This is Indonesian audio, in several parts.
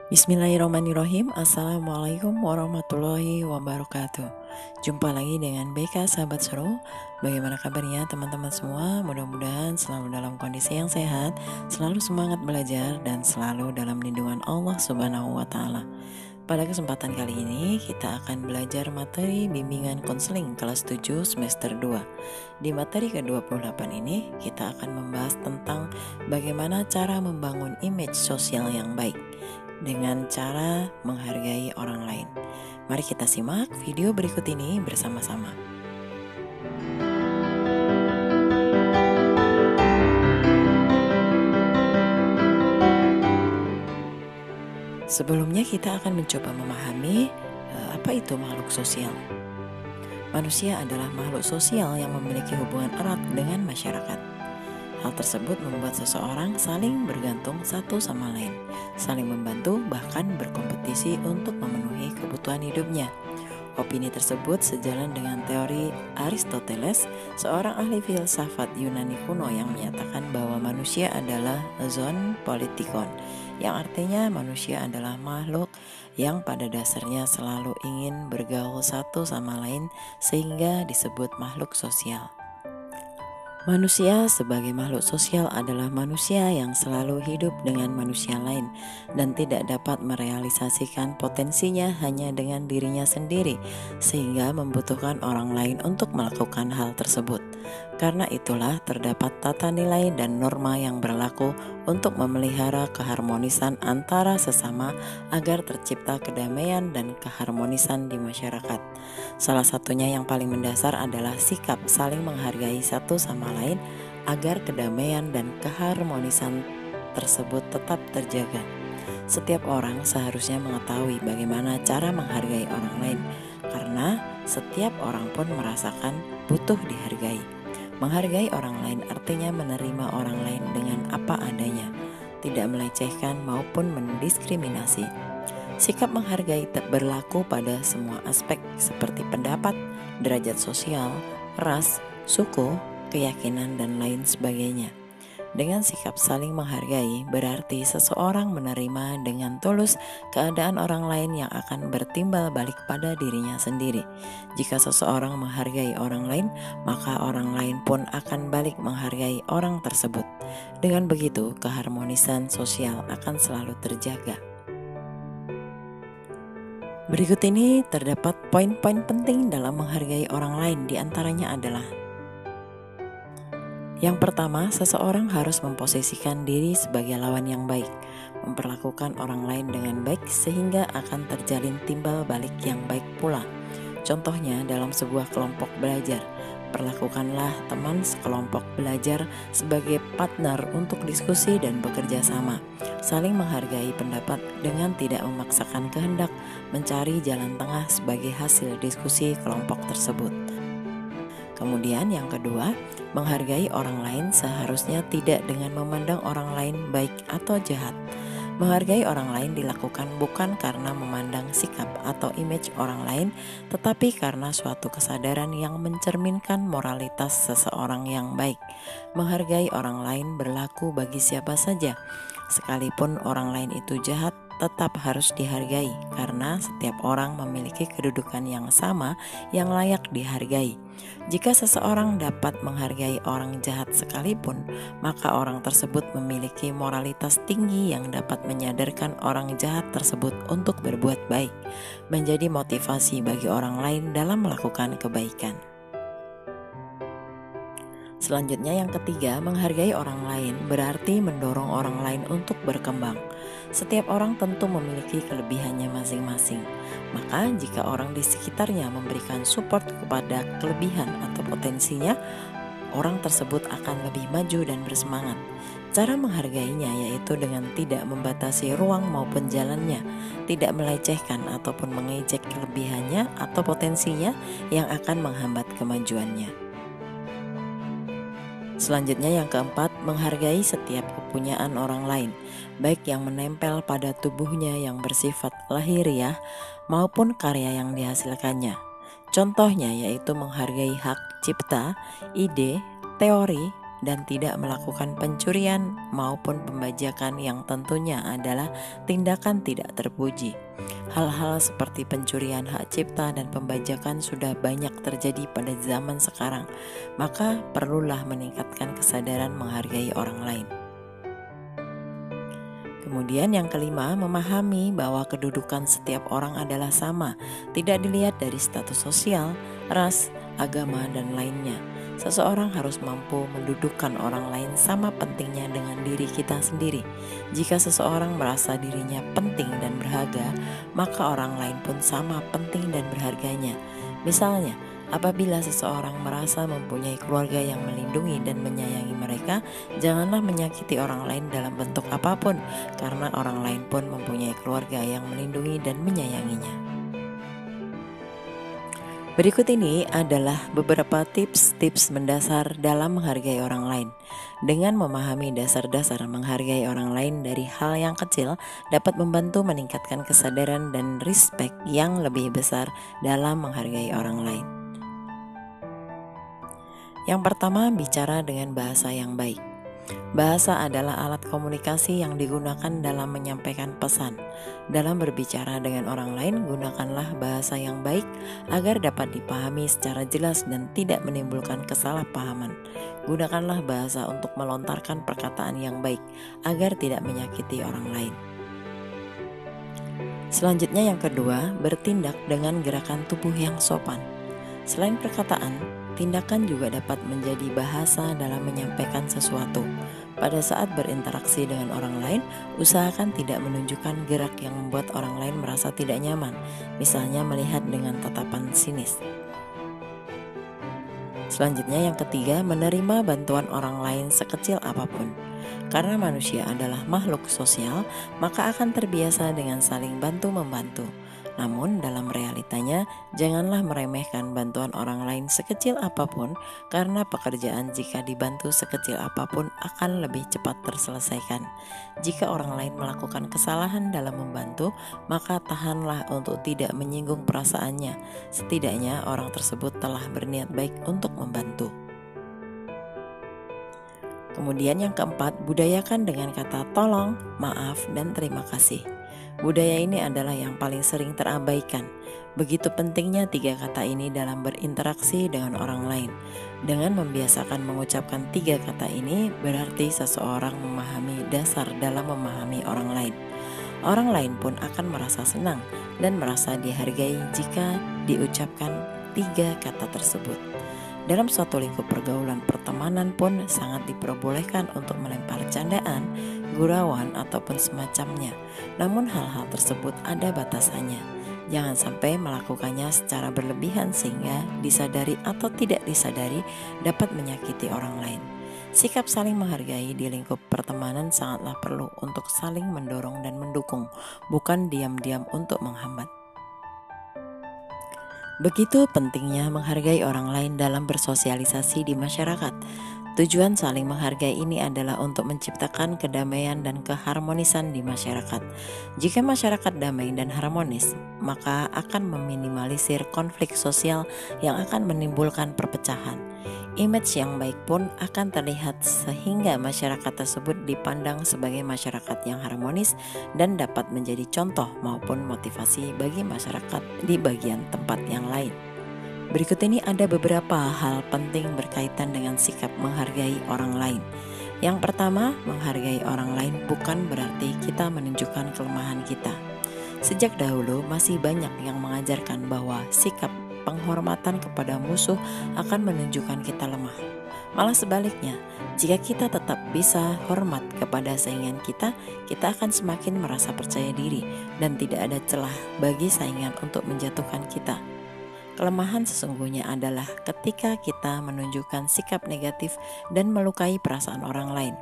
Bismillahirrahmanirrahim. Assalamualaikum warahmatullahi wabarakatuh. Jumpa lagi dengan BK Sahabat Seru. Bagaimana kabarnya teman-teman semua? Mudah-mudahan selalu dalam kondisi yang sehat, selalu semangat belajar, dan selalu dalam lindungan Allah Subhanahu wa Ta'ala. Pada kesempatan kali ini kita akan belajar materi bimbingan konseling kelas 7 semester 2. Di materi ke-28 ini kita akan membahas tentang bagaimana cara membangun image sosial yang baik dengan cara menghargai orang lain. Mari kita simak video berikut ini bersama-sama. Sebelumnya kita akan mencoba memahami apa itu makhluk sosial. Manusia adalah makhluk sosial yang memiliki hubungan erat dengan masyarakat. Hal tersebut membuat seseorang saling bergantung satu sama lain, saling membantu, bahkan berkompetisi untuk memenuhi kebutuhan hidupnya. Opini tersebut sejalan dengan teori Aristoteles, seorang ahli filsafat Yunani kuno yang menyatakan bahwa manusia adalah zoon politikon, yang artinya manusia adalah makhluk yang pada dasarnya selalu ingin bergaul satu sama lain sehingga disebut makhluk sosial. Manusia sebagai makhluk sosial adalah manusia yang selalu hidup dengan manusia lain dan tidak dapat merealisasikan potensinya hanya dengan dirinya sendiri, sehingga membutuhkan orang lain untuk melakukan hal tersebut. Karena itulah terdapat tata nilai dan norma yang berlaku untuk memelihara keharmonisan antara sesama agar tercipta kedamaian dan keharmonisan di masyarakat. Salah satunya yang paling mendasar adalah sikap saling menghargai satu sama lain agar kedamaian dan keharmonisan tersebut tetap terjaga. Setiap orang seharusnya mengetahui bagaimana cara menghargai orang lain, karena setiap orang pun merasakan butuh dihargai. Menghargai orang lain artinya menerima orang lain dengan apa adanya, tidak melecehkan maupun mendiskriminasi. Sikap menghargai berlaku pada semua aspek seperti pendapat, derajat sosial, ras, suku, keyakinan, dan lain sebagainya. Dengan sikap saling menghargai berarti seseorang menerima dengan tulus keadaan orang lain yang akan bertimbal balik pada dirinya sendiri. Jika seseorang menghargai orang lain, maka orang lain pun akan balik menghargai orang tersebut. Dengan begitu, keharmonisan sosial akan selalu terjaga. Berikut ini terdapat poin-poin penting dalam menghargai orang lain, diantaranya adalah: yang pertama, seseorang harus memposisikan diri sebagai lawan yang baik, memperlakukan orang lain dengan baik sehingga akan terjalin timbal balik yang baik pula. Contohnya dalam sebuah kelompok belajar, perlakukanlah teman sekelompok belajar sebagai partner untuk diskusi dan bekerja sama. Saling menghargai pendapat dengan tidak memaksakan kehendak, mencari jalan tengah sebagai hasil diskusi kelompok tersebut. Kemudian yang kedua, menghargai orang lain seharusnya tidak dengan memandang orang lain baik atau jahat. Menghargai orang lain dilakukan bukan karena memandang sikap atau image orang lain, tetapi karena suatu kesadaran yang mencerminkan moralitas seseorang yang baik. Menghargai orang lain berlaku bagi siapa saja, sekalipun orang lain itu jahat, tetap harus dihargai karena setiap orang memiliki kedudukan yang sama yang layak dihargai. Jika seseorang dapat menghargai orang jahat sekalipun, maka orang tersebut memiliki moralitas tinggi yang dapat menyadarkan orang jahat tersebut untuk berbuat baik, menjadi motivasi bagi orang lain dalam melakukan kebaikan. Selanjutnya yang ketiga, menghargai orang lain berarti mendorong orang lain untuk berkembang. Setiap orang tentu memiliki kelebihannya masing-masing. Maka jika orang di sekitarnya memberikan support kepada kelebihan atau potensinya, orang tersebut akan lebih maju dan bersemangat. Cara menghargainya yaitu dengan tidak membatasi ruang maupun jalannya, tidak melecehkan ataupun mengejek kelebihannya atau potensinya yang akan menghambat kemajuannya. Selanjutnya yang keempat, menghargai setiap kepunyaan orang lain, baik yang menempel pada tubuhnya yang bersifat lahiriah maupun karya yang dihasilkannya. Contohnya yaitu menghargai hak cipta, ide, teori, dan tidak melakukan pencurian maupun pembajakan yang tentunya adalah tindakan tidak terpuji. Hal-hal seperti pencurian hak cipta dan pembajakan sudah banyak terjadi pada zaman sekarang, maka perlulah meningkatkan kesadaran menghargai orang lain. Kemudian yang kelima, memahami bahwa kedudukan setiap orang adalah sama, tidak dilihat dari status sosial, ras, agama, dan lainnya. Seseorang harus mampu mendudukkan orang lain sama pentingnya dengan diri kita sendiri. Jika seseorang merasa dirinya penting dan berharga, maka orang lain pun sama penting dan berharganya. Misalnya, apabila seseorang merasa mempunyai keluarga yang melindungi dan menyayangi mereka, janganlah menyakiti orang lain dalam bentuk apapun, karena orang lain pun mempunyai keluarga yang melindungi dan menyayanginya. Berikut ini adalah beberapa tips-tips mendasar dalam menghargai orang lain. Dengan memahami dasar-dasar menghargai orang lain dari hal yang kecil dapat membantu meningkatkan kesadaran dan respect yang lebih besar dalam menghargai orang lain. Yang pertama, bicara dengan bahasa yang baik. Bahasa adalah alat komunikasi yang digunakan dalam menyampaikan pesan. Dalam berbicara dengan orang lain, gunakanlah bahasa yang baik agar dapat dipahami secara jelas dan tidak menimbulkan kesalahpahaman. Gunakanlah bahasa untuk melontarkan perkataan yang baik agar tidak menyakiti orang lain. Selanjutnya yang kedua, bertindak dengan gerakan tubuh yang sopan. Selain perkataan, tindakan juga dapat menjadi bahasa dalam menyampaikan sesuatu. Pada saat berinteraksi dengan orang lain, usahakan tidak menunjukkan gerak yang membuat orang lain merasa tidak nyaman, misalnya melihat dengan tatapan sinis. Selanjutnya yang ketiga, menerima bantuan orang lain sekecil apapun. Karena manusia adalah makhluk sosial, maka akan terbiasa dengan saling bantu-membantu. Namun dalam realitanya, janganlah meremehkan bantuan orang lain sekecil apapun, karena pekerjaan jika dibantu sekecil apapun akan lebih cepat terselesaikan. Jika orang lain melakukan kesalahan dalam membantu, maka tahanlah untuk tidak menyinggung perasaannya. Setidaknya orang tersebut telah berniat baik untuk membantu. Kemudian yang keempat, budayakan dengan kata tolong, maaf, dan terima kasih. Budaya ini adalah yang paling sering terabaikan. Begitu pentingnya tiga kata ini dalam berinteraksi dengan orang lain. Dengan membiasakan mengucapkan tiga kata ini, berarti seseorang memahami dasar dalam memahami orang lain. Orang lain pun akan merasa senang dan merasa dihargai jika diucapkan tiga kata tersebut. Dalam suatu lingkup pergaulan pertemanan pun sangat diperbolehkan untuk melempar candaan, gurauan, ataupun semacamnya. Namun hal-hal tersebut ada batasannya. Jangan sampai melakukannya secara berlebihan sehingga disadari atau tidak disadari dapat menyakiti orang lain. Sikap saling menghargai di lingkup pertemanan sangatlah perlu untuk saling mendorong dan mendukung, bukan diam-diam untuk menghambat. Begitu pentingnya menghargai orang lain dalam bersosialisasi di masyarakat. Tujuan saling menghargai ini adalah untuk menciptakan kedamaian dan keharmonisan di masyarakat. Jika masyarakat damai dan harmonis, maka akan meminimalisir konflik sosial yang akan menimbulkan perpecahan. Image yang baik pun akan terlihat sehingga masyarakat tersebut dipandang sebagai masyarakat yang harmonis dan dapat menjadi contoh maupun motivasi bagi masyarakat di bagian tempat yang lain. Berikut ini ada beberapa hal penting berkaitan dengan sikap menghargai orang lain. Yang pertama, menghargai orang lain bukan berarti kita menunjukkan kelemahan kita. Sejak dahulu masih banyak yang mengajarkan bahwa sikap penghormatan kepada musuh akan menunjukkan kita lemah. Malah sebaliknya, jika kita tetap bisa hormat kepada saingan kita, kita akan semakin merasa percaya diri dan tidak ada celah bagi saingan untuk menjatuhkan kita. Kelemahan sesungguhnya adalah ketika kita menunjukkan sikap negatif dan melukai perasaan orang lain.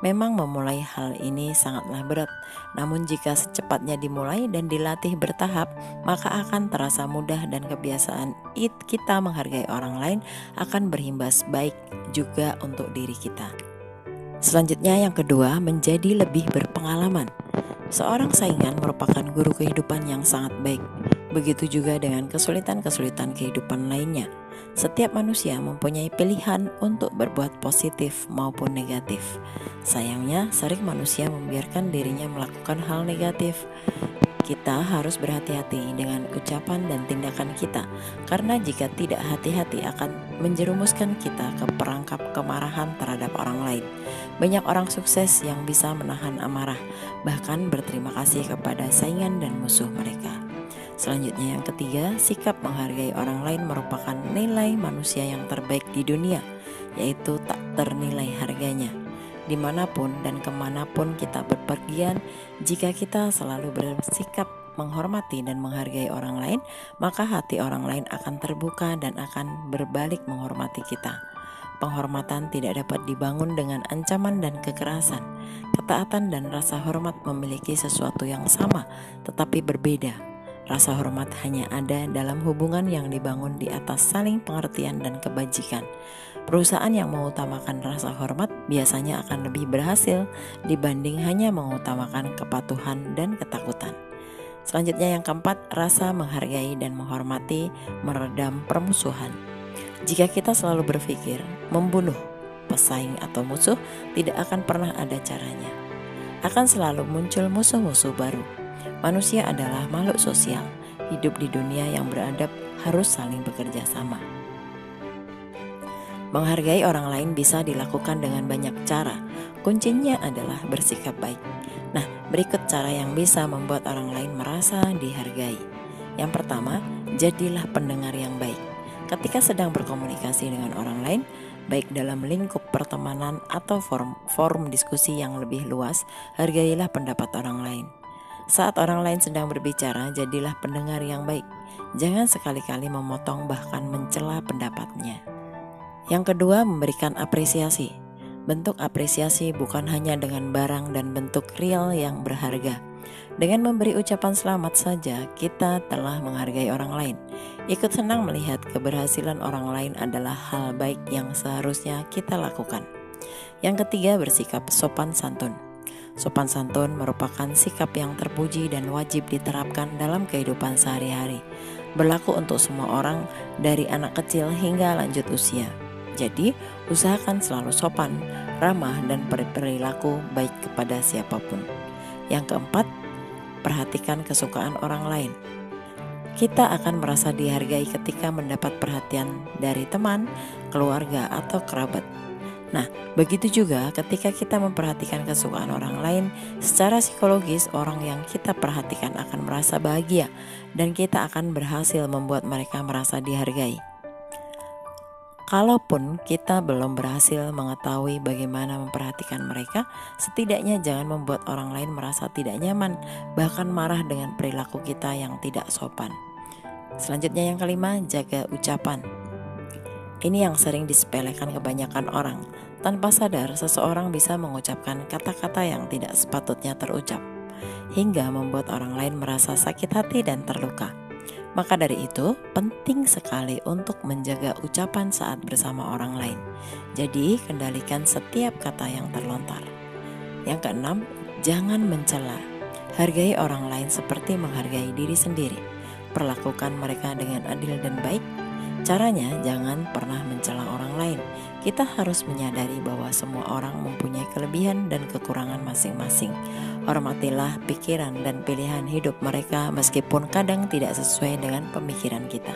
Memang memulai hal ini sangatlah berat, namun jika secepatnya dimulai dan dilatih bertahap, maka akan terasa mudah dan kebiasaan kita menghargai orang lain akan berimbas baik juga untuk diri kita. Selanjutnya yang kedua, menjadi lebih berpengalaman. Seorang saingan merupakan guru kehidupan yang sangat baik. Begitu juga dengan kesulitan-kesulitan kehidupan lainnya. Setiap manusia mempunyai pilihan untuk berbuat positif maupun negatif. Sayangnya, sering manusia membiarkan dirinya melakukan hal negatif. Kita harus berhati-hati dengan ucapan dan tindakan kita, karena jika tidak hati-hati akan menjerumuskan kita ke perangkap kemarahan terhadap orang lain. Banyak orang sukses yang bisa menahan amarah, bahkan berterima kasih kepada saingan dan musuh mereka. Selanjutnya yang ketiga, sikap menghargai orang lain merupakan nilai manusia yang terbaik di dunia, yaitu tak ternilai harganya. Dimanapun dan kemanapun kita berpergian, jika kita selalu bersikap menghormati dan menghargai orang lain, maka hati orang lain akan terbuka dan akan berbalik menghormati kita. Penghormatan tidak dapat dibangun dengan ancaman dan kekerasan. Ketaatan dan rasa hormat memiliki sesuatu yang sama, tetapi berbeda. Rasa hormat hanya ada dalam hubungan yang dibangun di atas saling pengertian dan kebajikan. Perusahaan yang mengutamakan rasa hormat biasanya akan lebih berhasil dibanding hanya mengutamakan kepatuhan dan ketakutan. Selanjutnya yang keempat, rasa menghargai dan menghormati meredam permusuhan. Jika kita selalu berpikir membunuh pesaing atau musuh, tidak akan pernah ada caranya. Akan selalu muncul musuh-musuh baru. Manusia adalah makhluk sosial. Hidup di dunia yang beradab harus saling bekerja sama. Menghargai orang lain bisa dilakukan dengan banyak cara. Kuncinya adalah bersikap baik. Nah, berikut cara yang bisa membuat orang lain merasa dihargai. Yang pertama, jadilah pendengar yang baik. Ketika sedang berkomunikasi dengan orang lain, baik dalam lingkup pertemanan atau forum diskusi yang lebih luas, hargailah pendapat orang lain. Saat orang lain sedang berbicara, jadilah pendengar yang baik. Jangan sekali-kali memotong bahkan mencela pendapatnya. Yang kedua, memberikan apresiasi. Bentuk apresiasi bukan hanya dengan barang dan bentuk real yang berharga. Dengan memberi ucapan selamat saja, kita telah menghargai orang lain. Ikut senang melihat keberhasilan orang lain adalah hal baik yang seharusnya kita lakukan. Yang ketiga, bersikap sopan santun. Sopan santun merupakan sikap yang terpuji dan wajib diterapkan dalam kehidupan sehari-hari. Berlaku untuk semua orang, dari anak kecil hingga lanjut usia. Jadi, usahakan selalu sopan, ramah, dan berperilaku baik kepada siapapun. Yang keempat, perhatikan kesukaan orang lain. Kita akan merasa dihargai ketika mendapat perhatian dari teman, keluarga, atau kerabat. Nah, begitu juga ketika kita memperhatikan kesukaan orang lain, secara psikologis orang yang kita perhatikan akan merasa bahagia dan kita akan berhasil membuat mereka merasa dihargai. Kalaupun kita belum berhasil mengetahui bagaimana memperhatikan mereka, setidaknya jangan membuat orang lain merasa tidak nyaman, bahkan marah dengan perilaku kita yang tidak sopan. Selanjutnya yang kelima, jaga ucapan. Ini yang sering disepelekan kebanyakan orang. Tanpa sadar, seseorang bisa mengucapkan kata-kata yang tidak sepatutnya terucap, hingga membuat orang lain merasa sakit hati dan terluka. Maka dari itu, penting sekali untuk menjaga ucapan saat bersama orang lain. Jadi, kendalikan setiap kata yang terlontar. Yang keenam, jangan mencela. Hargai orang lain seperti menghargai diri sendiri. Perlakukan mereka dengan adil dan baik. Caranya, jangan pernah mencela orang lain. Kita harus menyadari bahwa semua orang mempunyai kelebihan dan kekurangan masing-masing. Hormatilah pikiran dan pilihan hidup mereka meskipun kadang tidak sesuai dengan pemikiran kita.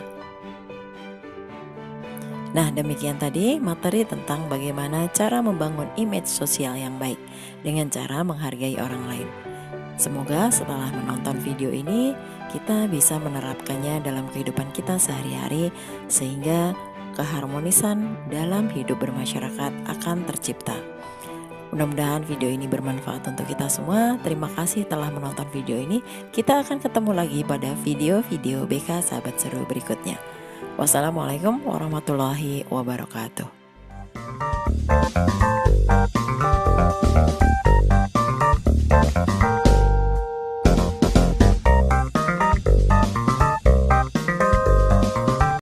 Nah, demikian tadi materi tentang bagaimana cara membangun image sosial yang baik dengan cara menghargai orang lain. Semoga setelah menonton video ini kita bisa menerapkannya dalam kehidupan kita sehari-hari sehingga keharmonisan dalam hidup bermasyarakat akan tercipta. Mudah-mudahan video ini bermanfaat untuk kita semua. Terima kasih telah menonton video ini. Kita akan ketemu lagi pada video-video BK Sahabat Seru berikutnya. Wassalamualaikum warahmatullahi wabarakatuh.